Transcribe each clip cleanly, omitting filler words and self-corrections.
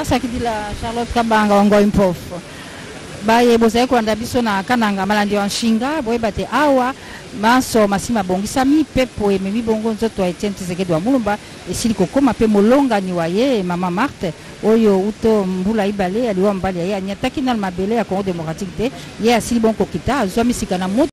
ça qui dit la Charlotte Kabanga ongo impof. Baye bozali kolanda biso na kananga malandi wa nshinga boye bate awa maso masima bongisa mi pepo ememi bongo nzoto ya Etienne Tshisekedi wa Mulumba esili kokoma pe molonga ni wa ye mama Marthe oyo uto mbula ibale aliwa mbali ya ye anyataki na mabele ya Congo démocratique te ye asili bongo kita azwa misika na moto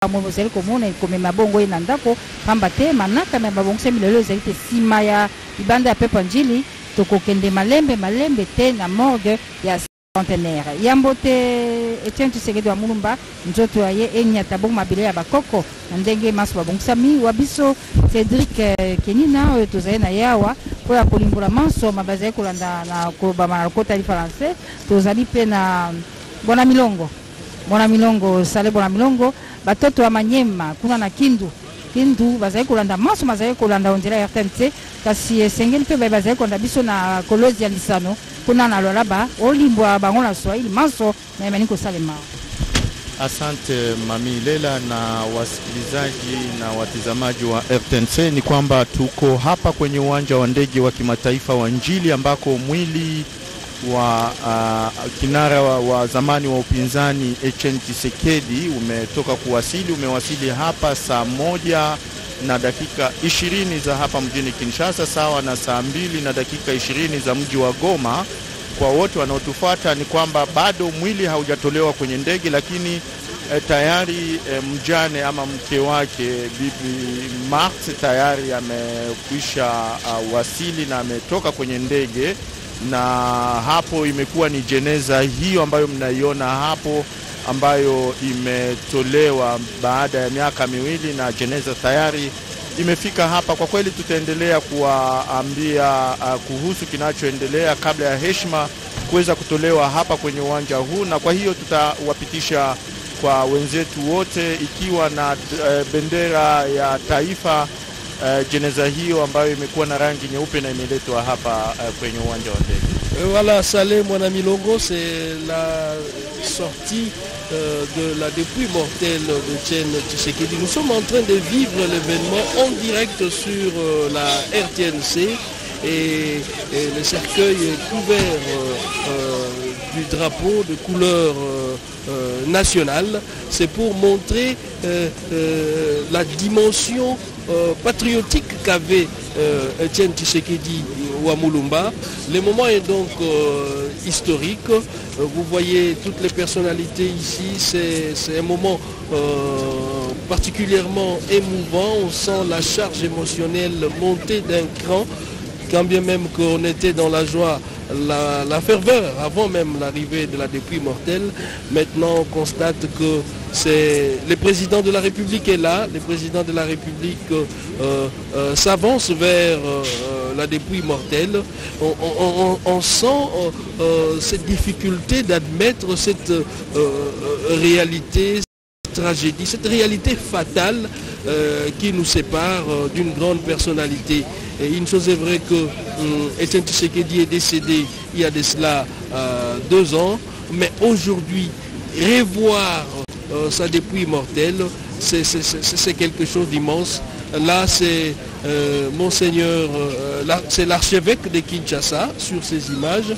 mozali komona ekomema bongo ye na ndako pamba te manaka me babongisa milelo ezali te sima ya libanda ya pepo njili tokokende malembe te na morgue ya centenaire yambote Etienne Tshisekedi wa Mulumba nzoto ya ye enyata bongo mabele ya bakoko na ndenge maso babongisa mi wabiso Cédric Kenina oyo tozali na yawa po ya kolimbola maso mabazali kolanda na kobama na kota li français tozali pe na bona milongo sale bona milongo batoto ya Manyema kuna na Kindu bazali kolanda maso bazali kolanda ondela ya RTNC kasi esengeli pe bazali kolanda biso na kolozi ya lisano kuna na lolaba olimbwa bango na Swahili maso na imani kosalema. Asante Mami Lela na wasikilizaji na watazamaji wa RTNC, ni kwamba tuko hapa kwenye uwanja wa ndege wa kimataifa wa Njili ambako mwili wa kinara wa zamani wa upinzani Etienne Tshisekedi umewasili hapa saa 1:20 za hapa mjini Kinshasa, sawa na saa 2:20 za mji wa Goma. Kwa wote wanaotufuata ni kwamba bado mwili haujatolewa kwenye ndege, lakini tayari mjane ama mke wake bibi Marthe tayari amekwisha wasili na ametoka kwenye ndege, na hapo imekuwa ni jeneza hiyo ambayo mnaiona hapo ambayo imetolewa baada ya miaka miwili na jeneza tayari imefika hapa. Kwa kweli tutaendelea kuwaambia kuhusu kinachoendelea kabla ya heshima kuweza kutolewa hapa kwenye uwanja huu, na kwa hiyo tutawapitisha kwa wenzetu wote ikiwa na bendera ya taifa jeneza hiyo ambayo imekuwa na rangi nyeupe na imeletwa hapa kwenye uwanja wa ndege. Voilà, Salé Mwana Milongo, c'est la sortie de la dépouille mortelle de Etienne Tshisekedi. Nous sommes en train de vivre l'événement en direct sur la RTNC et le cercueil est couvert du drapeau de couleur nationale. C'est pour montrer la dimension patriotique qu'avait Etienne Tshisekedi wa Mulumba. Le moment est donc historique. Vous voyez toutes les personnalités ici. C'est un moment particulièrement émouvant. On sent la charge émotionnelle monter d'un cran. Quand bien même qu'on était dans la joie, la ferveur avant même l'arrivée de la dépouille mortelle, maintenant on constate que le président de la République est là. Le président de la République s'avance vers la dépouille mortelle. On sent cette difficulté d'admettre cette réalité, cette tragédie, cette réalité fatale qui nous sépare d'une grande personnalité. Et une chose est vraie que Etienne Tshisekedi est décédé il y a de cela 2 ans, mais aujourd'hui, revoir sa dépouille mortelle, c'est quelque chose d'immense. Là, c'est Monseigneur, c'est l'archevêque de Kinshasa sur ces images.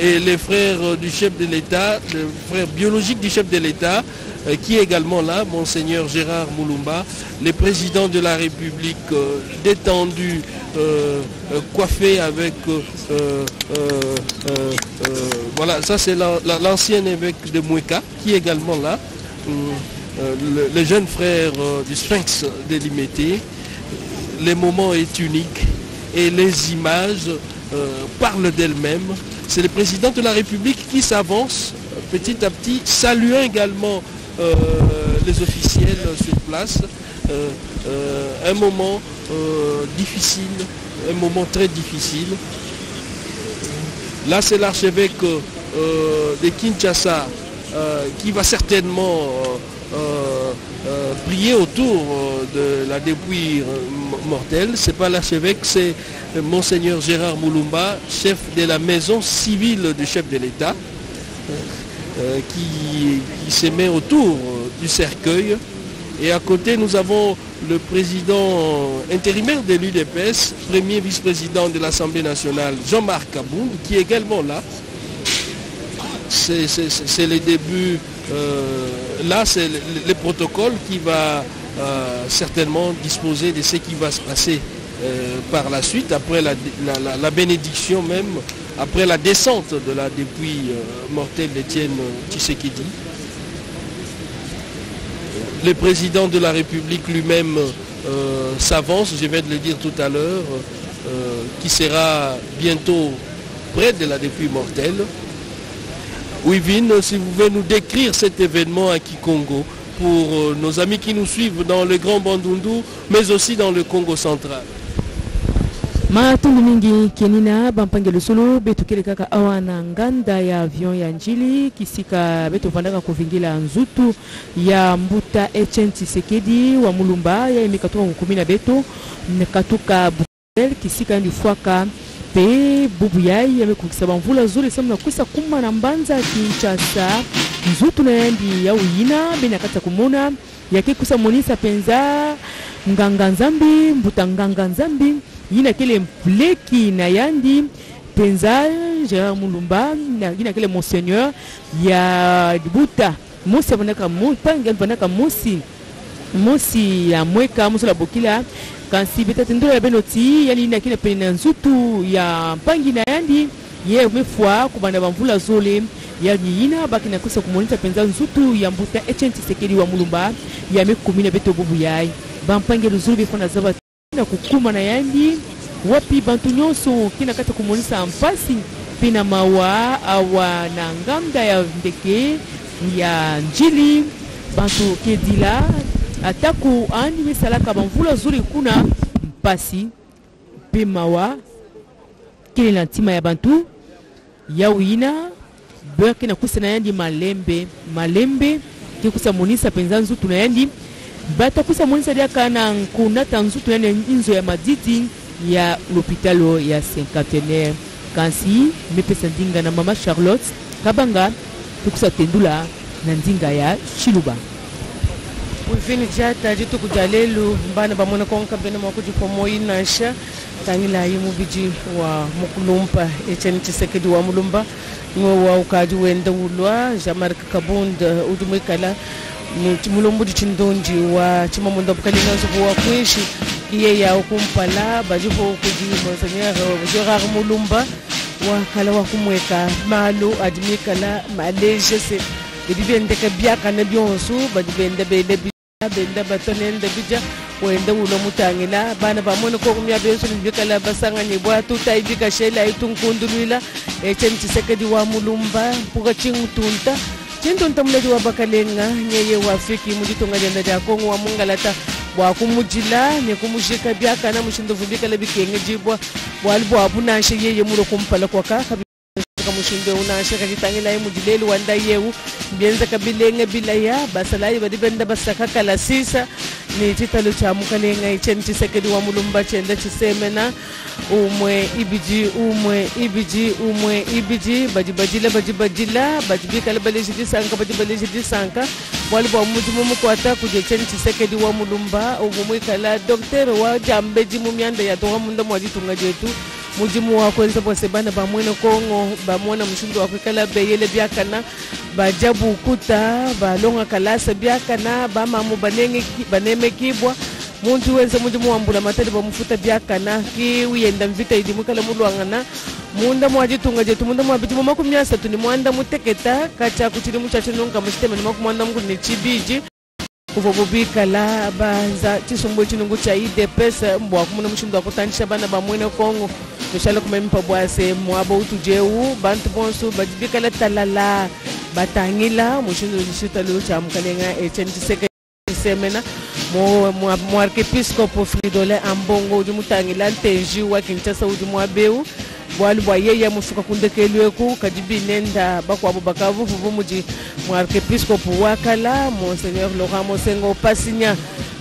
Et les frères du chef de l'État, le frère biologique du chef de l'État, qui est également là, Monseigneur Gérard Mulumba, le président de la République détendu, coiffé avec... voilà, ça c'est l'ancien évêque de Moueka, qui est également là, le jeune frère du Sphinx de Limete. Le moment est unique et les images parlent d'elles-mêmes. C'est le président de la République qui s'avance petit à petit, saluant également les officiels sur place. Un moment difficile, un moment très difficile. Là, c'est l'archevêque de Kinshasa qui va certainement prier autour de la dépouille mortelle. Ce n'est pas l'archevêque, c'est Monseigneur Gérard Mulumba, chef de la maison civile du chef de l'État, qui se met autour du cercueil Et à côté, nous avons le président intérimaire de l'UDPS, premier vice-président de l'Assemblée nationale, Jean-Marc Kabound, qui est également là. C'est le début, là c'est le protocole qui va certainement disposer de ce qui va se passer par la suite, après la bénédiction même, après la descente de la dépouille mortelle d'Étienne Tshisekedi. Le président de la République lui-même s'avance, je viens de le dire tout à l'heure, qui sera bientôt près de la dépouille mortelle. Wivine, si vous pouvez nous décrire cet événement à Kikongo pour nos amis qui nous suivent dans le Grand Bandundu, mais aussi dans le Congo central. Matundu mingi kenina bampangelo solo betu kile kaka awana nganda ya avion ya njili kisika betu vandaka kuvingila nzutu ya mbuta Etienne Tshisekedi wa Mulumba ya imekatoka kukumina betu nekatuka Bruxelles kisika ndifuaka pe bubu yai yamekukisa bamvula zuri samna kusa kuma na mbanza Kinshasa nzutu na yandi ya uyina bena kata kumona yake kusa monisa penza nganga nzambi mbuta nganga nzambi yina kile mpleki na yandi penza Gérard Mulumba yina kile monseigneur ya buta mosi abanaka mupanga banaka mosi ya mweka mosi la bokila kansi betata ndo ya benoti yali na kile pena nzutu ya mpangi na yandi ye umefwa kubanda bamvula zole ya yina bakina kusa kumonita penza nzutu ya mbuta Etienne Tshisekedi wa Mulumba ya mekumina beto bubu yai bampange luzuri bifona zaba na kukuma na yandi wapi bantu nyonso kina kata kumonisa ampasi pina mawa awa na ngamba ya ndeke ya njili bantu kedila ataku andi misalaka bamvula zuri kuna mpasi pe mawa kile na ntima ya bantu ya wina bwaki na kusa na yandi malembe kikusa monisa penza nzutu na yandi bata kusa monisa dia kana kunata nzutu na nzo ya madidi ya l'hôpitalo ya Cinquantenaire kansi mepesa ndinga na mama Charlotte kabanga tukusa tendula na ndinga ya Chiluba. Wivini jata jitu kujalelu mbana bamona konka bena makuji pomoi nasha tangila yimu biji wa mukulumpa Etienne Tshisekedi wa Mulumba ngo wa ukaji wenda ulwa Jean-Marc Kabound udumikala ni mulombu di chindonji wa chimamunda bukalina zuwa wa kwishi iye ya ukumpala bajiho kuji monseigneur Gérard Mulumba wa kala wa kumweka malu admikala maleje se bibende ka biaka na bionsu badibende bende benda batonende bija wenda ulo mutangila bana bamone ko kumya beso bikala basanga ni bwatu taibika shela itunkundulila Etienne Tshisekedi wa Mulumba puka chingutunta chintunta muledi wa bakalenga nyeye wa Afrika muditonga jenda ja Kongo wa mungalata bwa kumujila ne kumujika biaka na mushindo vubikala bikenge jibwa bwalbo abunashe yeye mulo kumpala kwa kaka kamushindo unashe kakitangila mujileli wanda yewu bienza kabilenge bilaya basalai badibenda basaka kala sisa ni titalo cha mukalenga Etienne Tshisekedi wa Mulumba chenda chisemena umwe ibiji bajibajila bajibikala baleji sanka walibo mujimu mukwata kuje Etienne Tshisekedi wa Mulumba umwe kala docteur wa jambeji mumyanda ya towa munda mwajitunga jetu mujimu wa kwenza bose bana bamwene Kongo bamwona mushindo wa kwekala beyele byakana bajabu ukuta balonga kalasa byakana bamamu baneme kibwa muntu wenza mujimu wambula matali bamufuta byakana ki uyenda mvita idimukala mulwangana munda mwajitunga jetu munda mwabijimu makumyasa tuni mwanda muteketa kacha kutili muchache nunga musteme ni makumwanda mungu ni chibiji kuvobubikala banza chisumbu chinungu cha IDPS mbwa kumuna mushindo wa kutanisha bana bamwene Kongo Mishala kumempa bwase mwabo utujeu bantu bonsu bajibikala talala batangila mushindo lishita leo cha mkalenga Etienne Tshisekedi semena mo archiepiscopo Fridolin Ambongo ujumutangila ntenji wa Kinshasa ujumwabeu bwali bwa yeye mushuka kundekelweku kajibi nenda bakwa bakavu vumuji mo archiepiscopo wakala monseigneur Laurent Mosengo Pasinya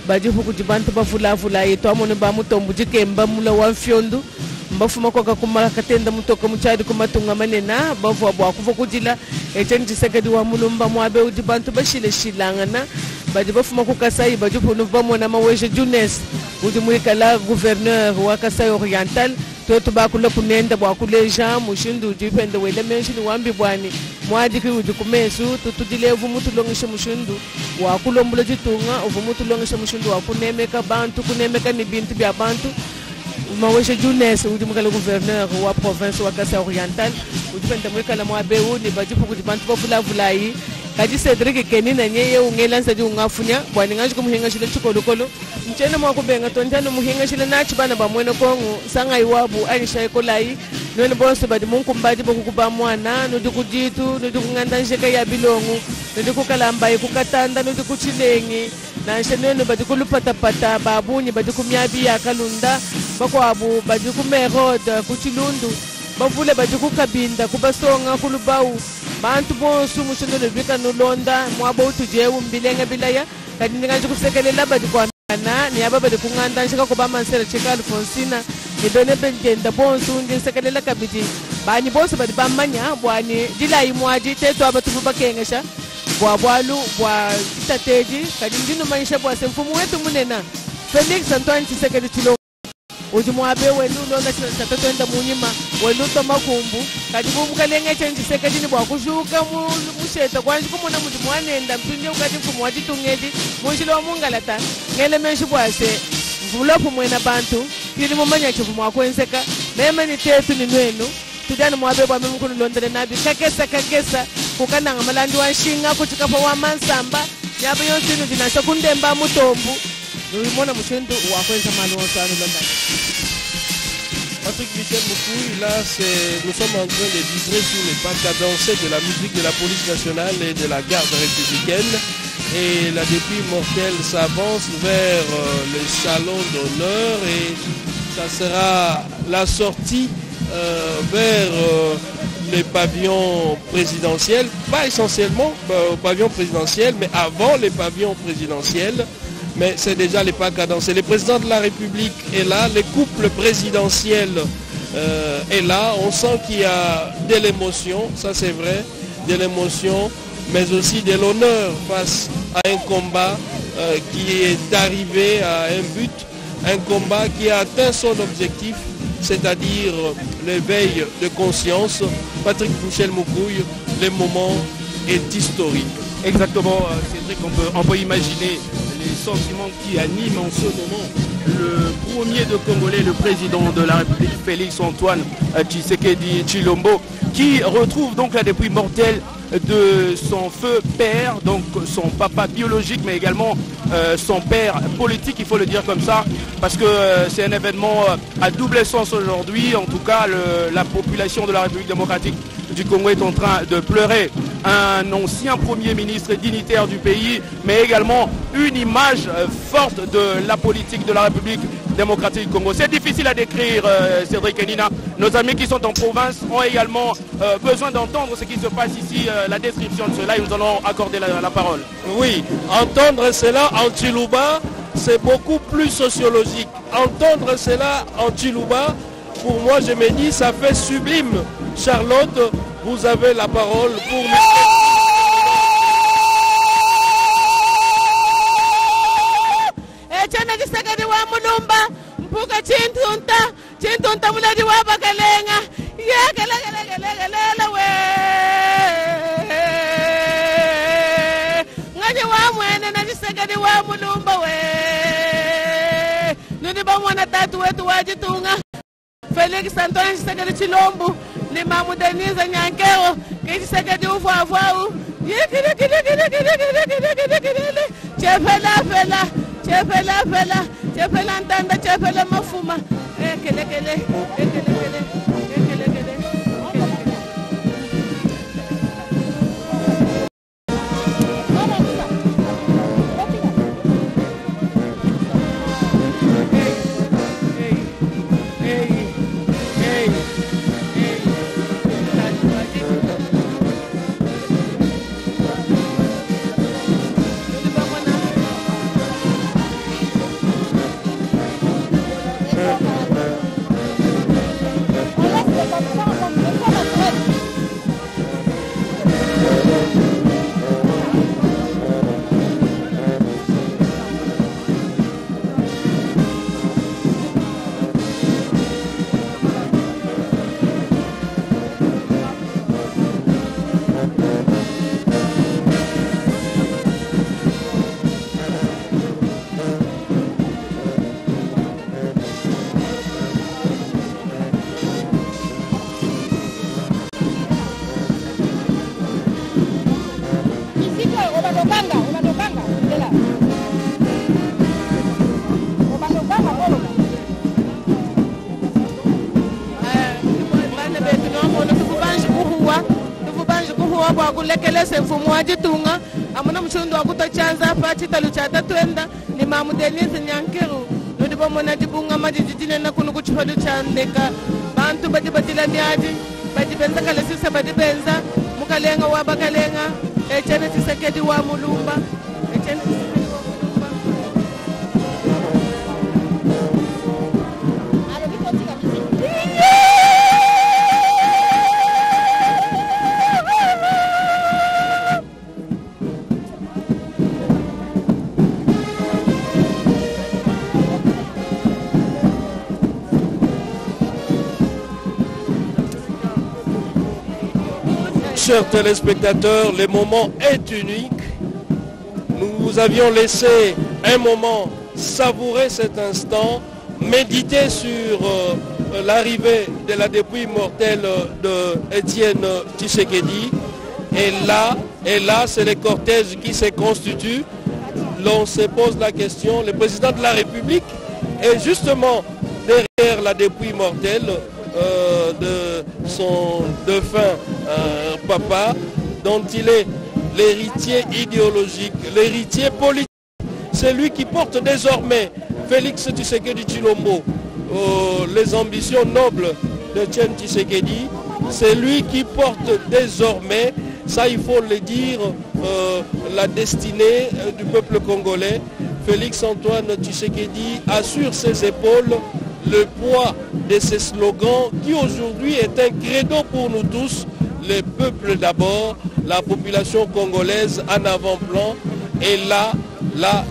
bajifu kujibantu bafula yetu amone bamutombu jikemba mula wa fyondo mbafuma kwa kumaka katenda mutoka muchadi kumatunga manena bavu abwa kuva kujila Etienne Tshisekedi wa Mulumba mwabe ujibantu bashile shilangana badi bafuma ku Kasai badi ponu bamona Maweshe Junes udi mwikala gouverneur wa Kasai Oriental toto bakula kunenda bwakule Jean mushindu dipende wele menshi wambi bwani mwadiki udi kumesu tutudile vumutu longisha mushindu wakulombula jitunga vumutu longisha mushindu wakunemeka bantu kunemeka ni bintu bya bantu Maweshe Junes udi mwikala gouverneur wa province wa Kasai Oriental udi pende mwikala mwabewu ni badi puku di bantu bafula vulai kadi Cedric Kenina nyeye ungelanza di ungafunya bwani ngaji kumuhinga shile chukolukolo mchene mwa kubenga tonjano muhinga shile nachi bana bamwene kongu sanga iwabu anisha ekolai nweni bonso badi mungu mbadi boku kuba mwana nudi kujitu nudi kunganda njeka ya bilongu nudi kukalamba kukatanda nudi kuchilengi na nshe nweni badi kulupatapata babunyi badi kumyabi ya kalunda bako abu badi kumerode kuchilundu bavule badi kukabinda kubasonga kulubau bantu bonsu mushindo lebika nulonda mwabo utujewu mbilenga bilaya kadi ndinganji kusekelela badi kwa na ni aba badi kunganda nshika kuba mansera cheka Alfonsina ibene bengenda bonsu ndisekelela kabidi bani bonsu badi bamanya bwani dila imwaji teto abatufu bakengesha bwa bwalu bwa tateji kadi ndino maisha bwa semfumu wetu munena Felix Antoine Tshisekedi Tshilombo ujimwabe wenu longa tatato enda munyima wenu tomakumbu kadi bumukalenga Tshisekedi ni bwa kushuka musheta kwanji kumona muti mwanenda mpinde ukati mfumu watitungedi munshilo mungalata ngele menshi bwase mvulopu mwena bantu kili mumanya chifu mwakwenzeka meme ni tetu ni nwenu tudani mwabe bwa mimukunu londele nabi kakesa kukananga malandi wa nshinga kuchikapa wa mansamba yabe yonsinu dinasha kundemba mutombu nuimona mushindu wakwenza mali wonsanu londani. Patrick Michel Moukouille, là nous sommes en train de vibrer sur les pas cadencés de la musique de la police nationale et de la garde républicaine. Et la dépouille mortelle s'avance vers le salon d'honneur et ça sera la sortie vers les pavillons présidentiels, pas essentiellement au pavillon présidentiel, mais avant les pavillons présidentiels. Mais c'est déjà les pas cadencés. Le président de la République est là, le couple présidentiel est là. On sent qu'il y a de l'émotion, ça c'est vrai, de l'émotion, mais aussi de l'honneur face à un combat qui est arrivé à un but, un combat qui a atteint son objectif, c'est-à-dire l'éveil de conscience. Patrick Michel Moukouille, le moment est historique. Exactement, Cédric, on peut imaginer les sentiments qui animent en ce moment le premier de Congolais, le président de la République, Félix Antoine Tshisekedi Tshilombo, qui retrouve donc la dépouille mortelle de son feu père, donc son papa biologique, mais également son père politique, il faut le dire comme ça, parce que c'est un événement à double sens aujourd'hui. En tout cas, la population de la République démocratique du Congo est en train de pleurer un ancien premier ministre dignitaire du pays, mais également une image forte de la politique de la République démocratique du Congo. C'est difficile à décrire, Cédric et Nina. Nos amis qui sont en province ont également besoin d'entendre ce qui se passe ici, la description de cela, et nous allons accorder la parole. Oui, entendre cela en Tchilouba, c'est beaucoup plus sociologique. Entendre cela en Tchilouba, pour moi, je me dis, ça fait sublime. Charlotte, vous avez la parole pour nous. Félix Antoine Tshisekedi Tshilombo, les Mamou Denise Nyankero, qui Tshisekedi Ouafouafou, Tchefela Ntanda, Tchefela Mafuma, wa kulekelesa mfumo wa jitunga amuna mshundo wa kutachanza pa chitalu cha tatwenda ni mamu Denise Nyankeru nudi bomona dibunga majijine na kunu kuchipadu cha ndeka bantu badibadila miadi badibenza kalesisa badibenza mukalenga wa bakalenga echene Tshisekedi wa mulumba echene Tshisekedi wa mulumba. Chers téléspectateurs, le moment est unique. Nous avions laissé un moment savourer cet instant, méditer sur l'arrivée de la dépouille mortelle de Étienne Tshisekedi. Et là, c'est le cortège qui se constitue. L'on se pose la question, le président de la République est justement derrière la dépouille mortelle de son défunt papa, dont il est l'héritier idéologique, l'héritier politique. C'est lui qui porte désormais, Félix Tshisekedi Tshilombo, les ambitions nobles d'Étienne Tshisekedi. C'est lui qui porte désormais, ça il faut le dire, la destinée du peuple congolais. Félix Antoine Tshisekedi assure ses épaules le poids de ces slogans qui aujourd'hui est un credo pour nous tous, le peuple d'abord, la population congolaise en avant-plan. Et là,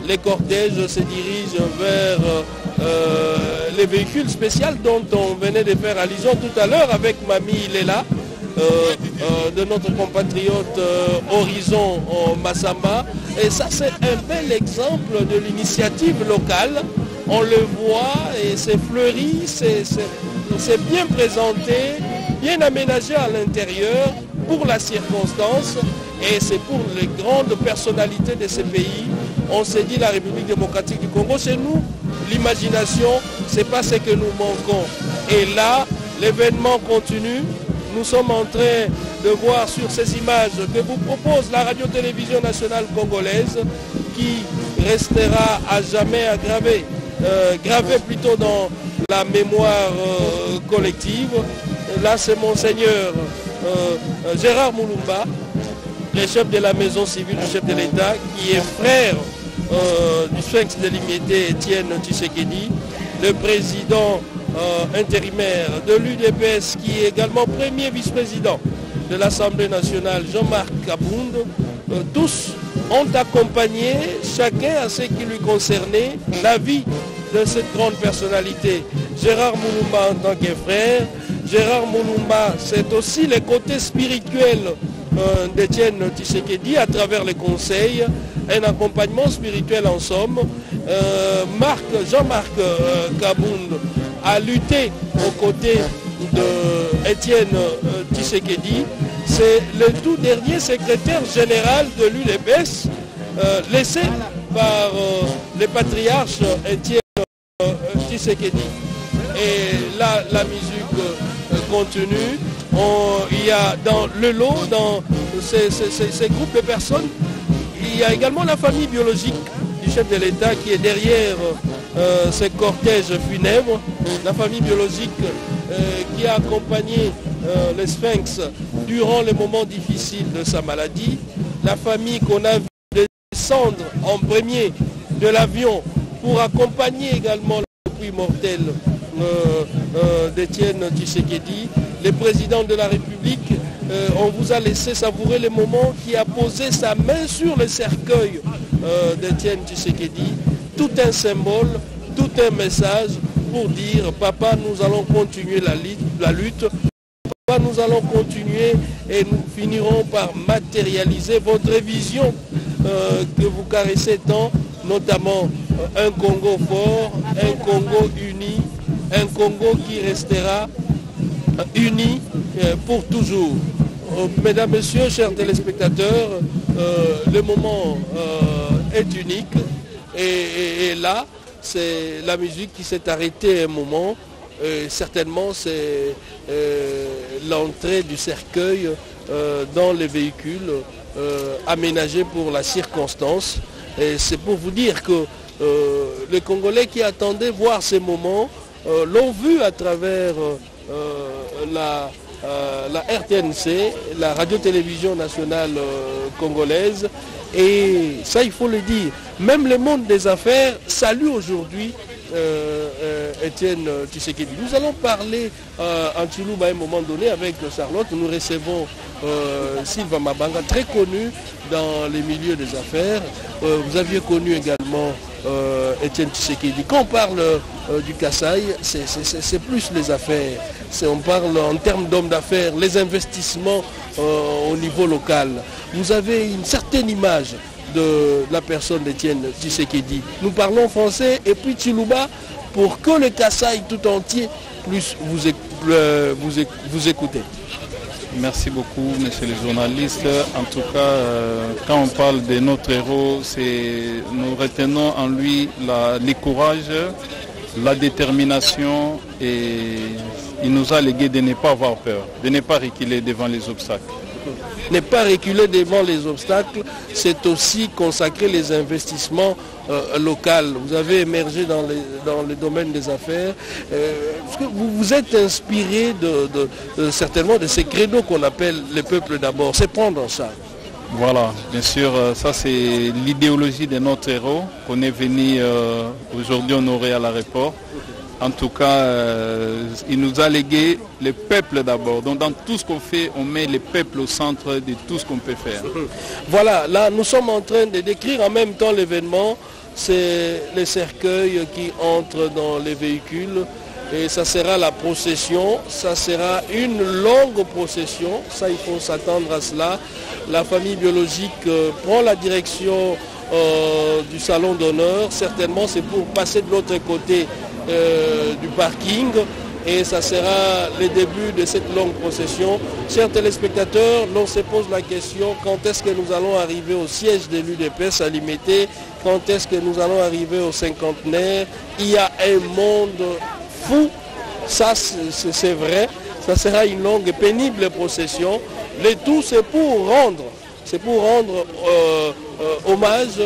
les cortèges se dirigent vers les véhicules spéciaux dont on venait de faire allusion tout à l'heure avec Mamie Lela, de notre compatriote Horizon Massamba. Et ça, c'est un bel exemple de l'initiative locale. On le voit et c'est fleuri, c'est bien présenté, bien aménagé à l'intérieur pour la circonstance. Et c'est pour les grandes personnalités de ces pays. On s'est dit la République démocratique du Congo, c'est nous. L'imagination, c'est pas ce que nous manquons. Et là, l'événement continue. Nous sommes en train de voir sur ces images que vous propose la radio-télévision nationale congolaise, qui restera à jamais gravé plutôt dans la mémoire collective. Là, c'est Monseigneur Gérard Mulumba, le chef de la maison civile du chef de l'État, qui est frère du Sphinx de l'immédiat Étienne Tshisekedi, le président intérimaire de l'UDPS, qui est également premier vice-président de l'Assemblée nationale, Jean-Marc Kabound. Tous ont accompagné, chacun à ce qui lui concernait, la vie de cette grande personnalité. Gérard Mulumba en tant que frère, Gérard Mulumba, c'est aussi le côté spirituel d'Étienne Tshisekedi à travers les conseils, un accompagnement spirituel en somme. Jean-Marc Kabound a lutté aux côtés d'Étienne Tshisekedi. C'est le tout dernier secrétaire général de l'UDPS, laissé par le patriarche Étienne Tshisekedi. Et là, la musique continue. Il y a dans le lot, dans ces groupes de personnes, il y a également la famille biologique du chef de l'État qui est derrière ce cortège funèbre. La famille biologique qui a accompagné le Sphinx durant les moments difficiles de sa maladie. La famille qu'on a vu descendre en premier de l'avion pour accompagner également la dépouille mortelle d'Étienne Tshisekedi. Le président de la République, on vous a laissé savourer le moment qui a posé sa main sur le cercueil d'Étienne Tshisekedi. Tout un symbole, tout un message pour dire: papa, nous allons continuer la lutte. Papa, nous allons continuer et nous finirons par matérialiser votre vision que vous caressez tant, notamment un Congo fort, un Congo uni, un Congo qui restera uni pour toujours. Mesdames, Messieurs, chers téléspectateurs, le moment est unique et là, c'est la musique qui s'est arrêtée un moment. Certainement, c'est l'entrée du cercueil dans les véhicules aménagés pour la circonstance. Et c'est pour vous dire que les Congolais qui attendaient voir ces moments l'ont vu à travers la RTNC, la radio-télévision nationale congolaise. Et ça, il faut le dire, même le monde des affaires salue aujourd'hui Étienne Tshisekedi. Nous allons parler en Chilouba à un moment donné avec Charlotte. Nous recevons Sylvain Mabanga, très connu dans les milieux des affaires. Vous aviez connu également Étienne Tshisekedi. Quand on parle du Kasaï, c'est plus les affaires. On parle en termes d'hommes d'affaires, les investissements au niveau local. Vous avez une certaine image de la personne d'Étienne Tshisekedi. Nous parlons français et puis Chilouba pour que le Kasaï tout entier puisse vous écouter. Merci beaucoup, monsieur le journaliste. En tout cas, quand on parle de notre héros, nous retenons en lui le courage, la détermination, et il nous a légué de ne pas avoir peur, de ne pas reculer devant les obstacles. Ne pas reculer devant les obstacles, c'est aussi consacrer les investissements locaux. Vous avez émergé dans le domaine des affaires. Vous vous êtes inspiré certainement de ces credos qu'on appelle le peuple d'abord. C'est prendre en charge. Voilà, bien sûr, ça c'est l'idéologie de notre héros qu'on est venu aujourd'hui honorer à l'aéroport. En tout cas, il nous a légué le peuple d'abord. Donc dans tout ce qu'on fait, on met le peuple au centre de tout ce qu'on peut faire. Voilà, là nous sommes en train de décrire en même temps l'événement. C'est les cercueils qui entrent dans les véhicules. Et ça sera la procession, ça sera une longue procession. Ça, il faut s'attendre à cela. La famille biologique prend la direction du salon d'honneur. Certainement, c'est pour passer de l'autre côté du parking, et ça sera le début de cette longue procession. Chers téléspectateurs, l'on se pose la question, quand est-ce que nous allons arriver au siège de l'UDPS à Limité? Quand est-ce que nous allons arriver au cinquantenaire? Il y a un monde fou, ça c'est vrai. Ça sera une longue et pénible procession. Le tout, c'est pour rendre hommage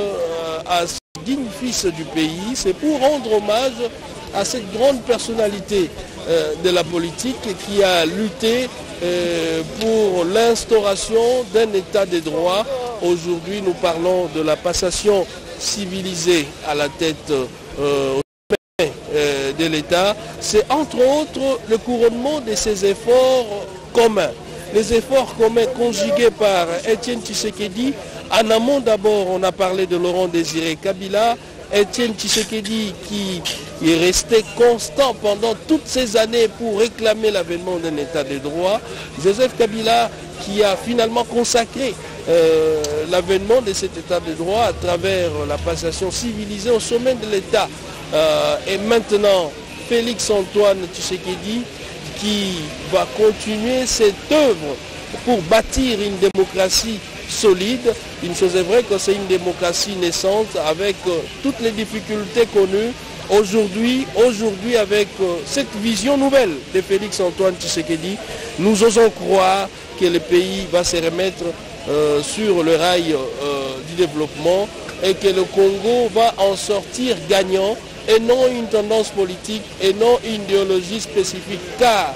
à ce digne fils du pays, c'est pour rendre hommage à cette grande personnalité de la politique qui a lutté pour l'instauration d'un état de droit. Aujourd'hui, nous parlons de la passation civilisée à la tête de l'État. C'est entre autres le couronnement de ces efforts communs. Les efforts communs conjugués par Étienne Tshisekedi. En amont d'abord, on a parlé de Laurent Désiré Kabila. Étienne Tshisekedi qui est resté constant pendant toutes ces années pour réclamer l'avènement d'un état de droit. Joseph Kabila qui a finalement consacré l'avènement de cet état de droit à travers la passation civilisée au sommet de l'État. Et maintenant, Félix Antoine Tshisekedi qui va continuer cette œuvre pour bâtir une démocratie solide. Une chose est vraie que c'est une démocratie naissante avec toutes les difficultés connues. Aujourd'hui avec cette vision nouvelle de Félix Antoine Tshisekedi, nous osons croire que le pays va se remettre sur le rail du développement et que le Congo va en sortir gagnant et non une tendance politique et non une idéologie spécifique, car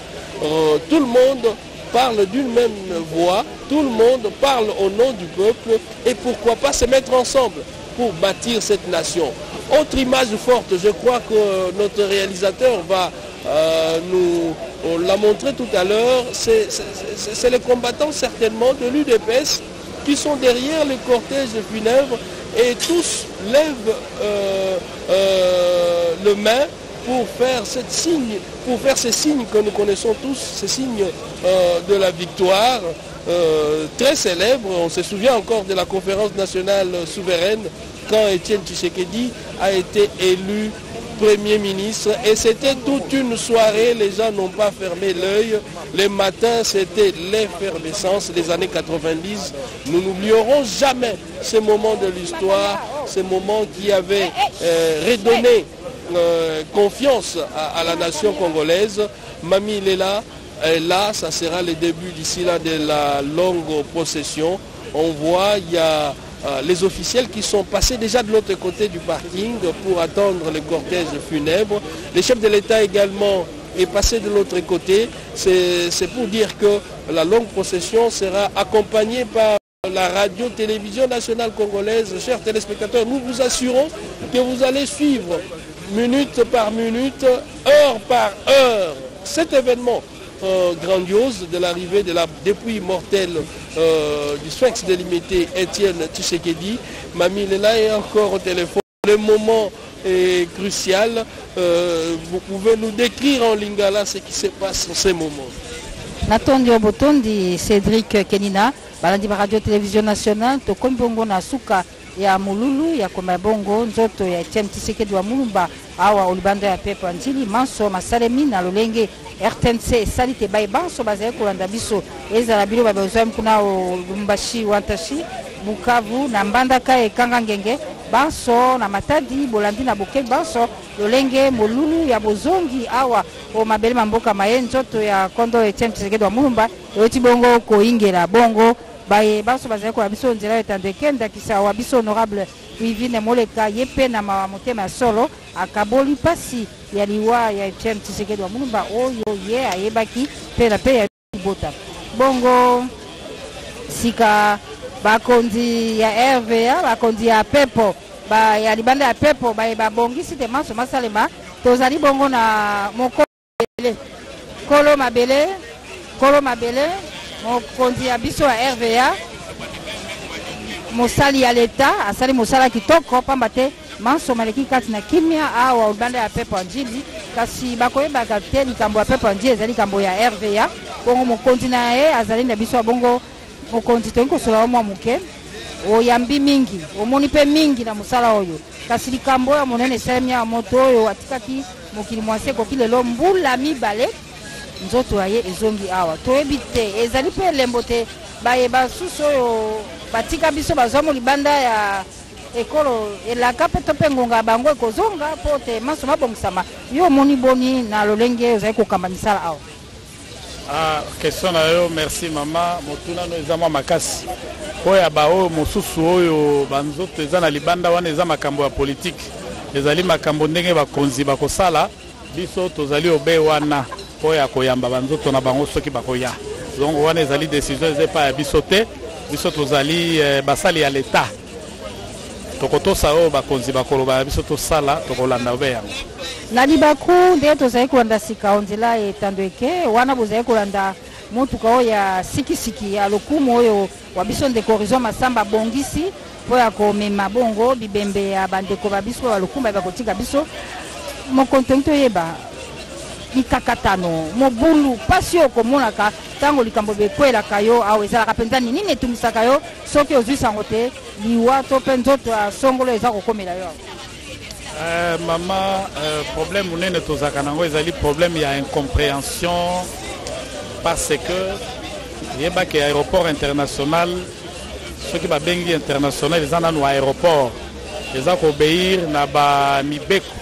tout le monde parle d'une même voix, tout le monde parle au nom du peuple, et pourquoi pas se mettre ensemble pour bâtir cette nation. Autre image forte, je crois que notre réalisateur va nous l'a montré tout à l'heure, c'est les combattants certainement de l'UDPS qui sont derrière le cortège funèbre et tous lèvent le main pour faire ces signes que nous connaissons tous, ces signes de la victoire, très célèbre. On se souvient encore de la conférence nationale souveraine quand Étienne Tshisekedi a été élu Premier ministre, et c'était toute une soirée, les gens n'ont pas fermé l'œil. Les matins, c'était l'effervescence des années 90. Nous n'oublierons jamais ces moments de l'histoire, ces moments qui avaient redonné confiance à la nation congolaise. Mamie, il est là. Et là, ça sera le début d'ici là de la longue procession. On voit, il y a les officiels qui sont passés déjà de l'autre côté du parking pour attendre le cortège funèbre. Le chef de l'État également est passé de l'autre côté. C'est pour dire que la longue procession sera accompagnée par la radio-télévision nationale congolaise. Chers téléspectateurs, nous vous assurons que vous allez suivre minute par minute, heure par heure, cet événement grandiose de l'arrivée de la dépouille mortelle du Sphinx délimité Étienne Tshisekedi. Mamie Lela est encore au téléphone. Le moment est crucial. Vous pouvez nous décrire en lingala ce qui se passe en ces moments. Natondi Obotondi, Cédric Kenina, balandi ba radio télévision nationale, to kombongo na suka ya mululu ya komabongo nzoto ya Etienne Tshisekedi wa Mulumba awa olibando ya pepo anjili manso masalemi na lolenge RTNC salite baibanso bazaye kolanda biso ezala bilo babezo kuna Lumbashi Wantashi Bukavu na Mbandaka ekanga ngenge banso na Matadi bolandi na Buke banso lolenge molulu ya bozongi awa o mabele mamboka maye nzoto ya kondo Etienne Tshisekedi wa Mulumba oti bongo ko ingela bongo baye baso bazaye ko biso nzela etandekenda kisawa biso honorable Wivine Moleka yepe na motema solo akaboli pasi ya liwa ya Etienne Tshisekedi wa Mulumba oyo ye ayebaki pela pe ya bota bongo sika bakonzi ya RVA bakonzi ya pepo ba ya libanda ya pepo baye babongisi te maso masalema tozali bongo na moko kolo mabele mokonzi ya biso ya RVA mosali ya leta asali mosala kitoko pamba te manso maleki kati na kimia awa ubanda ya pepo anjili kasi bakoyebaka te likambo ya pepo anjili ezali likambo ya RVA bongo mokonzi na ye azali na biso bongo mokonzi tolingi kosola mwa moke oyambi mingi omoni mpe mingi na mosala oyo kasi likambo oyo monene esalemi ya moto oyo atikaki mokili mwasi ekoki lelo mbula mibale nzoto ya ye ezongi awa toyebi te ezali mpe elembo te bayeba susu oyo batika biso bazwa libanda ya ekolo elaka mpe to mpe ngonga bango ekozonga mpo te maso mabongisama yo omoni boni na lolenge ozali kokamba misala awa. Question na yo, merci mama. Motuna no eza mwa makasi oyo baoyo mosusu oyo banzoto eza na libanda wana eza makambo ya politike ezali makambo ndenge bakonzi bakosala biso tozali obe wana oyo akoyamba banzoto na bango soki bakoya donc wana ezali décision eza pa ya biso te biso tozali basali ya leta tokotosa oyo bakonzi bakoloba biso tosala tokolanda obe yango na libaku nde tozali kolanda sika onzela etando eke wana bozali kolanda motuka oyo ya sikisiki ya lokumu oyo wa biso ndeko Horizon Masamba bongisi po ya komema bongo bibembe ya bandeko ba biso ya lokumu ba kotika biso mokonto yeba mikakatano mobulu pasi okomonaka tango likambo bekwelaka yo awo ezalaka mpenza nini etumisaka yo soki ozwisango te liwa to mpe nzoto ya songolo eza kokomela yo mama problème munene tozalaka nango ezali problème ya incompréhension parce que yebaki aéroport international soki babengi international eza nanu aéroport eza kobeir na bamibeko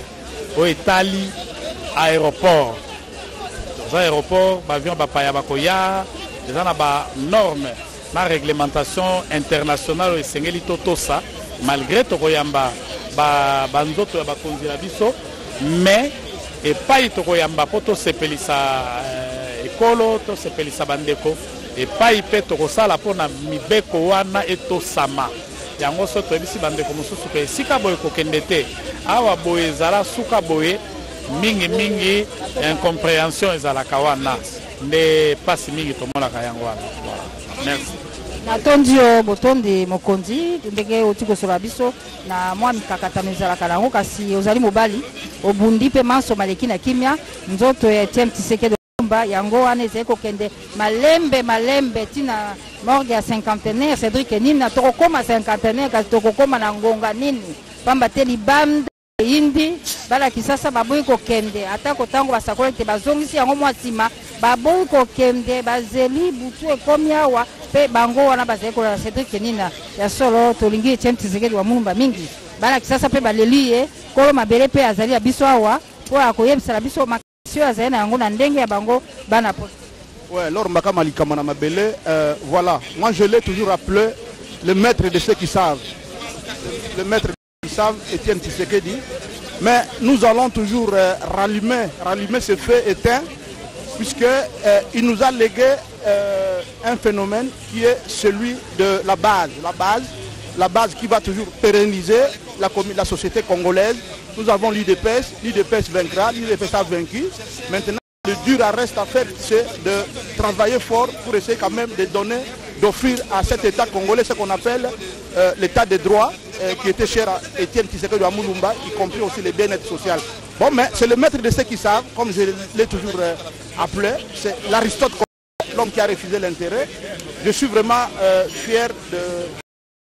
oyo etali aéroport dans aéroport bavion bapaya bakoya eza na banorme na réglementation internationale esengeli totosa malgré tokoyamba banzoto ya bakonzi na biso mais epai tokoyamba mpo tosepelisa ekolo tosepelisa bandeko epai mpe tokosala mpo na mibeko wana etosama yango so toyebisi bandeko mosusu mpe esika boye kokende te awa boye ezala suka boye mingi incompréhension ezalaka wana nde pasi mingi tomonaka yango wana. Merci. Natondi yo botondi mokonzi ndenge oti kosola biso na mwa mikakatano ezalaka nango kasi ozali mobali obundi mpe manso maleki na kimia nzoto ya Etienne Tshisekedi yango wana ezali kokende malembe tina morgue ya cinquantenaire Cédric Nina tokokoma cinquantenaire kasi tokokoma na ngonga nini pamba te libanda indi bala kisasa baboyi kokende ata kotango basakola te bazongisi yango mwa nsima baboyi kokende bazeli butu ekomi awa mpe bango wana bazali kola Cédric Nina ya solo tolingi Etienne Tshisekedi wa Mulumba mingi bala kisasa mpe baleli ye kolo mabele mpe azali ya biso awa mpo akoyebisala biso makasio azali na yango na ndenge ya bango bana po Ouais, Laure Makamali Kamana Mabele, voilà, moi je l'ai toujours appelé le maître de ceux qui savent. Le maître de ceux qui savent, Étienne Tshisekedi. Mais nous allons toujours rallumer ce feu éteint, puisqu'il nous a légué un phénomène qui est celui de la base. La base qui va toujours pérenniser la société congolaise. Nous avons l'UDPS, l'UDPS vaincra, l'UDPS a vaincu. Maintenant, le dur reste à faire, c'est de travailler fort pour essayer quand même de donner, d'offrir à cet État congolais ce qu'on appelle l'état de droit, qui était cher à Étienne Tshisekedi à Mulumba, y compris aussi les bien-être social. Bon, mais c'est le maître de ceux qui savent, comme je l'ai toujours appelé, c'est l'Aristote, l'homme qui a refusé l'intérêt. Je suis vraiment fier de...